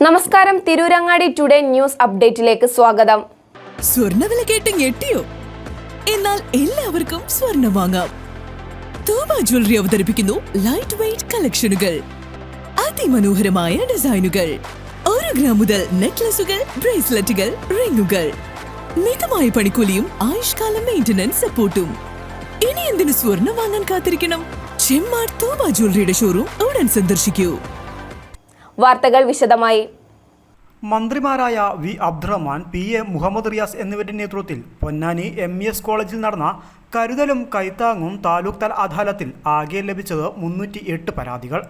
നമസ്കാരം, Tirurangadi today news അപ്ഡേറ്റിലേക്ക് സ്വാഗതം. സ്വർണ്ണവില കേട്ട് ഞെട്ടിയോ? എന്നാൽ എല്ലാവർക്കും സ്വർണ്ണം വാങ്ങാം. തൂബ ജ്വല്ലറി അവതരിപ്പിക്കുന്നു ലൈറ്റ് വെയ്റ്റ് കളക്ഷനുകൾ, അതിമനോഹരമായ ഡിസൈനുകൾ, 1 ഗ്രാം മുതൽ നെക്ലസുകൾ, ബ്രേസ്ലെറ്റുകൾ, റിങ്ങുകൾ, മിതമായ പണിക്കൂലിയും ആയുഷ്കാല മെയിന്റനൻസ് സപ്പോർട്ടും. ഇനി എന്തിനു സ്വർണ്ണം വാങ്ങാൻ കാത്തിരിക്കണം? ചെമ്മാട് തൂബ ജ്വല്ലറിയുടെ ഷോറൂം ഉടൻ സന്ദർശിക്കൂ. വാർത്തകൾ വിശദമായി. മന്ത്രിമാരായ വി അബ്ദുറഹ്മാൻ, PA മുഹമ്മദ് റിയാസ് എന്നിവരുടെ നേതൃത്വത്തിൽ പൊന്നാനി MES കോളേജിൽ നടന്ന കരുതലും കൈത്താങ്ങും താലൂക്ക് തല അദാലത്തിൽ ആകെ ലഭിച്ചത് 308 പരാതികൾ.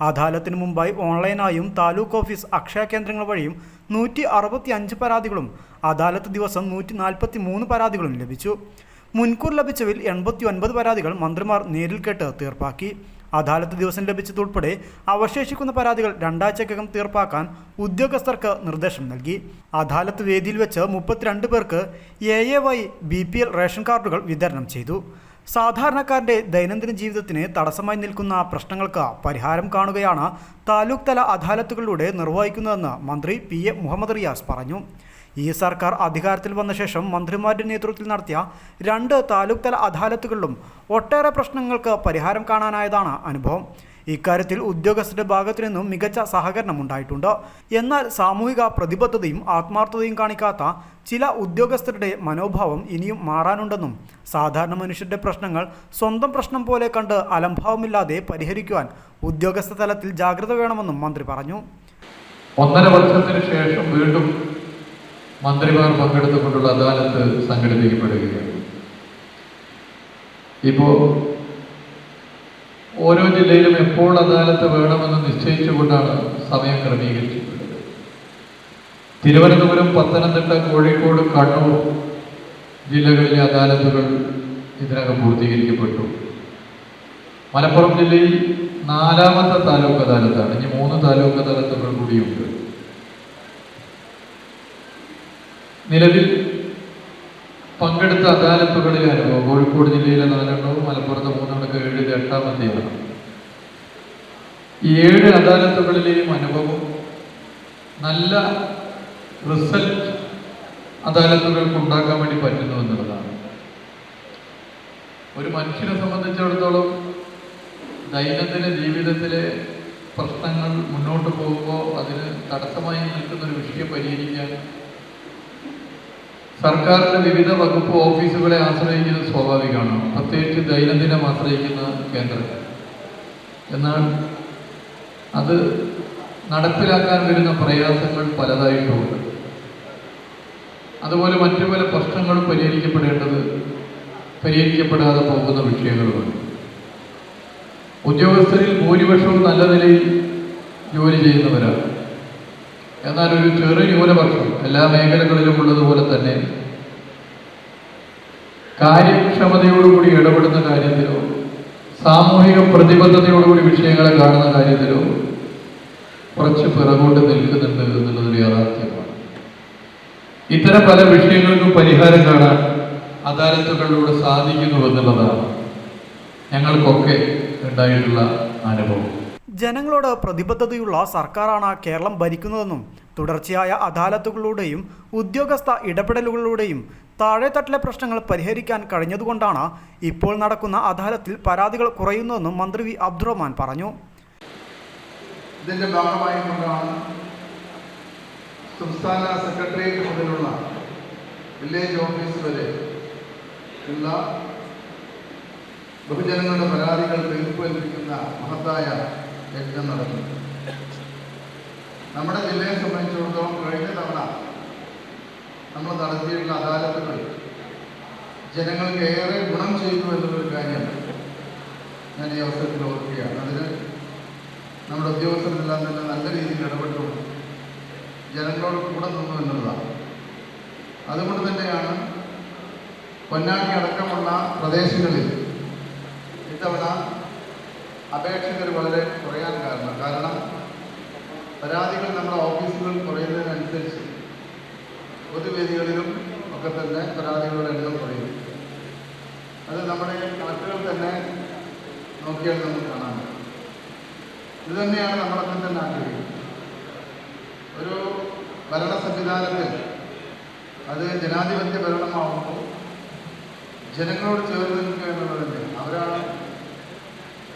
അദാലത്തിന് മുമ്പായി ഓൺലൈനായും താലൂക്ക് ഓഫീസ് അക്ഷയ കേന്ദ്രങ്ങൾ വഴിയും 165 പരാതികളും അദാലത്ത് ദിവസം 143 പരാതികളും ലഭിച്ചു. മുൻകൂർ ലഭിച്ചവയിൽ 89 പരാതികൾ മന്ത്രിമാർ നേരിൽ കേട്ട് തീർപ്പാക്കി. അദാലത്ത് ദിവസം ലഭിച്ചതുൾപ്പെടെ അവശേഷിക്കുന്ന പരാതികൾ 2 ആഴ്ചക്കകം തീർപ്പാക്കാൻ ഉദ്യോഗസ്ഥർക്ക് നിർദ്ദേശം നൽകി. അദാലത്ത് വേദിയിൽ വെച്ച് 32 പേർക്ക് AAY BPL റേഷൻ കാർഡുകൾ വിതരണം ചെയ്തു. സാധാരണക്കാരുടെ ദൈനംദിന ജീവിതത്തിന് തടസ്സമായി നിൽക്കുന്ന പ്രശ്നങ്ങൾക്ക് പരിഹാരം കാണുകയാണ് താലൂക്ക് തല അദാലത്തുകളിലൂടെ നിർവഹിക്കുന്നതെന്ന് മന്ത്രി PA മുഹമ്മദ് റിയാസ് പറഞ്ഞു. ഈ സർക്കാർ അധികാരത്തിൽ വന്ന ശേഷം മന്ത്രിമാരുടെ നേതൃത്വത്തിൽ നടത്തിയ 2 താലൂക്ക് തല അദാലത്തുകളിലും ഒട്ടേറെ പ്രശ്നങ്ങൾക്ക് പരിഹാരം കാണാനായതാണ് അനുഭവം. ഇക്കാര്യത്തിൽ ഉദ്യോഗസ്ഥരുടെ ഭാഗത്തു നിന്നും മികച്ച സഹകരണം ഉണ്ടായിട്ടുണ്ട്. എന്നാൽ സാമൂഹിക പ്രതിബദ്ധതയും ആത്മാർത്ഥതയും കാണിക്കാത്ത ചില ഉദ്യോഗസ്ഥരുടെ മനോഭാവം ഇനിയും മാറാനുണ്ടെന്നും സാധാരണ മനുഷ്യരുടെ പ്രശ്നങ്ങൾ സ്വന്തം പ്രശ്നം പോലെ കണ്ട് അലംഭാവമില്ലാതെ പരിഹരിക്കുവാൻ ഉദ്യോഗസ്ഥ തലത്തിൽ ജാഗ്രത വേണമെന്നും മന്ത്രി പറഞ്ഞു. 1.5 വർഷത്തിന് ശേഷം വീണ്ടും മന്ത്രിമാർ പങ്കെടുത്തുകൊണ്ടുള്ള അദാലത്ത് സംഘടിപ്പിക്കപ്പെടുകയാണ്. ഇപ്പോൾ ഓരോ ജില്ലയിലും എപ്പോൾ അദാലത്ത് വേണമെന്ന് നിശ്ചയിച്ചുകൊണ്ടാണ് സമയം ക്രമീകരിച്ചിട്ടുള്ളത്. തിരുവനന്തപുരം, പത്തനംതിട്ട, കോഴിക്കോട്, കണ്ണൂർ ജില്ലകളിലെ അദാലത്തുകൾ ഇതിനകം പൂർത്തീകരിക്കപ്പെട്ടു. മലപ്പുറം ജില്ലയിൽ 4ാമത്തെ താലൂക്ക് അദാലത്താണ്. ഇനി 3 താലൂക്ക് അദാലത്തുകൾ കൂടിയുണ്ട്. നിലവിൽ പങ്കെടുത്ത അദാലത്തുകളിലെ അനുഭവം കോഴിക്കോട് ജില്ലയിലെ 4 മലപ്പുറത്ത് 3 7 8ാമത്തെയാണ്. ഈ 7 അദാലത്തുകളിലെയും അനുഭവം നല്ല റിസൾട്ട് അദാലത്തുകൾക്ക് ഉണ്ടാക്കാൻ വേണ്ടി പറ്റുന്നു എന്നുള്ളതാണ്. ഒരു മനുഷ്യനെ സംബന്ധിച്ചിടത്തോളം ദൈനംദിന ജീവിതത്തിലെ പ്രശ്നങ്ങൾ മുന്നോട്ട് പോകുമ്പോൾ അതിന് തടസ്സമായി നിൽക്കുന്നൊരു വിഷയം പരിഹരിക്കാൻ സർക്കാരിൻ്റെ വിവിധ വകുപ്പ് ഓഫീസുകളെ ആശ്രയിക്കുന്നത് സ്വാഭാവികമാണ്, പ്രത്യേകിച്ച് ദൈനംദിനം ആശ്രയിക്കുന്ന കേന്ദ്രങ്ങൾ. എന്നാൽ അത് നടപ്പിലാക്കാൻ വരുന്ന പ്രയാസങ്ങൾ പലതായിട്ടുമുണ്ട്. അതുപോലെ മറ്റു പല പ്രശ്നങ്ങളും പരിഹരിക്കപ്പെടാതെ പോകുന്ന വിഷയങ്ങളുമുണ്ട്. ഉദ്യോഗസ്ഥരിൽ ഭൂരിപക്ഷവും നല്ല നിലയിൽ ജോലി ചെയ്യുന്നവരാണ്. എന്നാൽ ഒരു ചെറു ന്യൂനപക്ഷം എല്ലാ മേഖലകളിലും ഉള്ളതുപോലെ തന്നെ കാര്യക്ഷമതയോടുകൂടി ഇടപെടുന്ന കാര്യത്തിലോ സാമൂഹിക പ്രതിബദ്ധതയോടുകൂടി വിഷയങ്ങളെ കാണുന്ന കാര്യത്തിലോ കുറച്ച് പിറകോട്ട് നിൽക്കുന്നുണ്ട് എന്നുള്ളതൊരു യാഥാർത്ഥ്യമാണ്. ഇത്തരം പല വിഷയങ്ങൾക്കും പരിഹാരം കാണാൻ അദാലത്തുകളിലൂടെ സാധിക്കുന്നു എന്നുള്ളതാണ് ഞങ്ങൾക്കൊക്കെ ഉണ്ടായിട്ടുള്ള അനുഭവം. ജനങ്ങളോട് പ്രതിബദ്ധതയുള്ള സർക്കാരാണ് കേരളം ഭരിക്കുന്നതെന്നും തുടർച്ചയായ അദാലത്തുകളിലൂടെയും ഉദ്യോഗസ്ഥ ഇടപെടലുകളിലൂടെയും താഴെത്തട്ടിലെ പ്രശ്നങ്ങൾ പരിഹരിക്കാൻ കഴിഞ്ഞതുകൊണ്ടാണ് ഇപ്പോൾ നടക്കുന്ന അദാലത്തിൽ പരാതികൾ കുറയുന്നതെന്നും മന്ത്രി വി അബ്ദുറഹ്മാൻ പറഞ്ഞു. ഇതിന്റെ ഭാഗമായിക്കൊണ്ടാണ് സംസ്ഥാന സെക്രട്ടേറിയറ്റ് മുതലുള്ള വില്ലേജ് ഓഫീസ് വരെ ഉള്ള ബഹുജനങ്ങളുടെ പരാതികൾ തീർപ്പേൽപ്പിക്കുന്ന മഹത്തായ യജ്ഞം നടക്കുന്നു. നമ്മുടെ ജില്ലയെ സംബന്ധിച്ചിടത്തോളം കഴിഞ്ഞ തവണ നമ്മൾ നടത്തിയിട്ടുള്ള അദാലത്തുകൾ ജനങ്ങൾക്ക് ഏറെ ഗുണം ചെയ്തു എന്നുള്ളൊരു കാര്യം ഞാൻ ഈ അവസരത്തിൽ ഓർക്കുകയാണ്. അതിന് നമ്മുടെ ഉദ്യോഗസ്ഥരെല്ലാം തന്നെ നല്ല രീതിയിൽ ഇടപെട്ടു ജനങ്ങളോട് കൂടെ നിന്നു എന്നുള്ളതാണ്. അതുകൊണ്ട് തന്നെയാണ് പൊന്നാനി അടക്കമുള്ള പ്രദേശങ്ങളിൽ ഇത്തവണ അപേക്ഷകർ വളരെ കുറയാൻ കാരണം പരാതികൾ നമ്മുടെ ഓഫീസുകൾ കുറയുന്നതിനനുസരിച്ച് പൊതുവേദികളിലും ഒക്കെ തന്നെ പരാതികളുടെ എണ്ണം കുറയും. അത് നമ്മുടെ കണക്കുകൾ തന്നെ നോക്കിയാൽ നമുക്ക് കാണാൻ. ഇത് തന്നെയാണ് നമ്മളൊക്കെ തന്നെ ആഗ്രഹിക്കുന്നത്. ഒരു ഭരണ സംവിധാനത്തിൽ അത് ജനാധിപത്യ ഭരണമാകുമ്പോൾ ജനങ്ങളോട് ചേർന്ന് നിൽക്കുക എന്നുള്ളതല്ലേ. അവരാണ്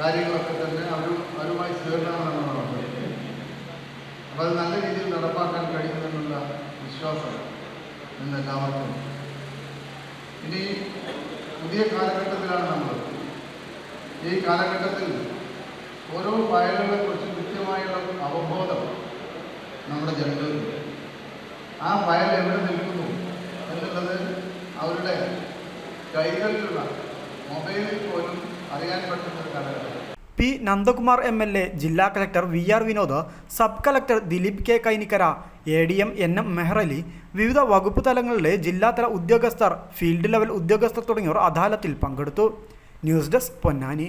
കാര്യങ്ങളൊക്കെ തന്നെ അവരുമായി ചേർന്നാണ് നമ്മൾ നടത്തുന്നത്. അപ്പോൾ അത് നല്ല രീതിയിൽ നടപ്പാക്കാൻ കഴിയുമെന്നുള്ള വിശ്വാസം ഇന്ന് എല്ലാവർക്കും. ഇനി പുതിയ കാലഘട്ടത്തിലാണ് നമ്മൾ. ഈ കാലഘട്ടത്തിൽ ഓരോ ഫയലുകളെക്കുറിച്ച് കൃത്യമായുള്ള അവബോധം നമ്മുടെ ജനങ്ങൾക്ക്, ആ ഫയൽ എവിടെ നിൽക്കുന്നു എന്നുള്ളത് അവരുടെ കൈകളിലുള്ള മൊബൈലിൽ പോലും അറിയാൻ പറ്റുന്ന ഒരു കാലഘട്ടം. പി നന്ദകുമാർ MLA, ജില്ലാ collector VR Vinod, sub collector Dileep K Kainikkara, ADM NM Mehrali, വിവിധ വകുപ്പ് തലങ്ങളിലെ ജില്ലാതല ഉദ്യോഗസ്ഥർ, ഫീൽഡ് ലെവൽ ഉദ്യോഗസ്ഥർ തുടങ്ങിയവർ അദാലത്തിൽ പങ്കെടുത്തു. News desk, Ponnani.